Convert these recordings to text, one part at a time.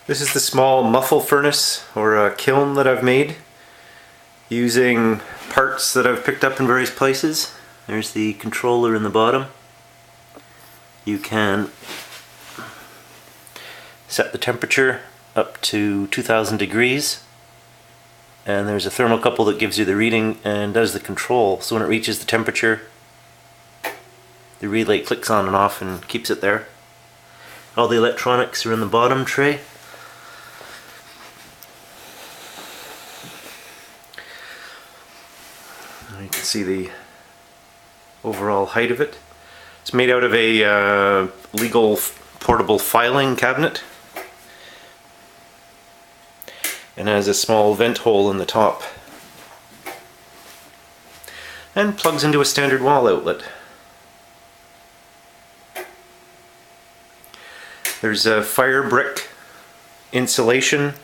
This is the small muffle furnace or kiln that I've made using parts that I've picked up in various places. There's the controller in the bottom. You can set the temperature up to 2000 degrees, and there's a thermocouple that gives you the reading and does the control. So when it reaches the temperature, the relay clicks on and off and keeps it there. All the electronics are in the bottom tray. You can see the overall height of it. It's made out of a legal portable filing cabinet and has a small vent hole in the top and plugs into a standard wall outlet. There's a fire brick insulation,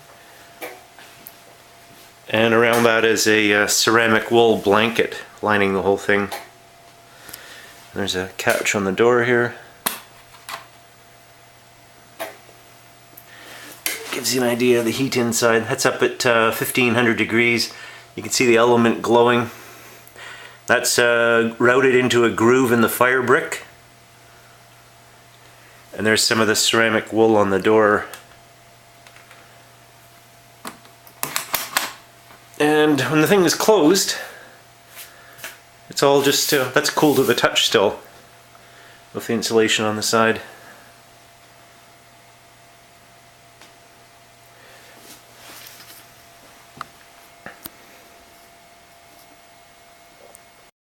and around that is a ceramic wool blanket lining the whole thing. There's a catch on the door here. Gives you an idea of the heat inside. That's up at 1500 degrees. You can see the element glowing. That's routed into a groove in the fire brick. And there's some of the ceramic wool on the door. And when the thing is closed, it's all just, that's cool to the touch still, with the insulation on the side.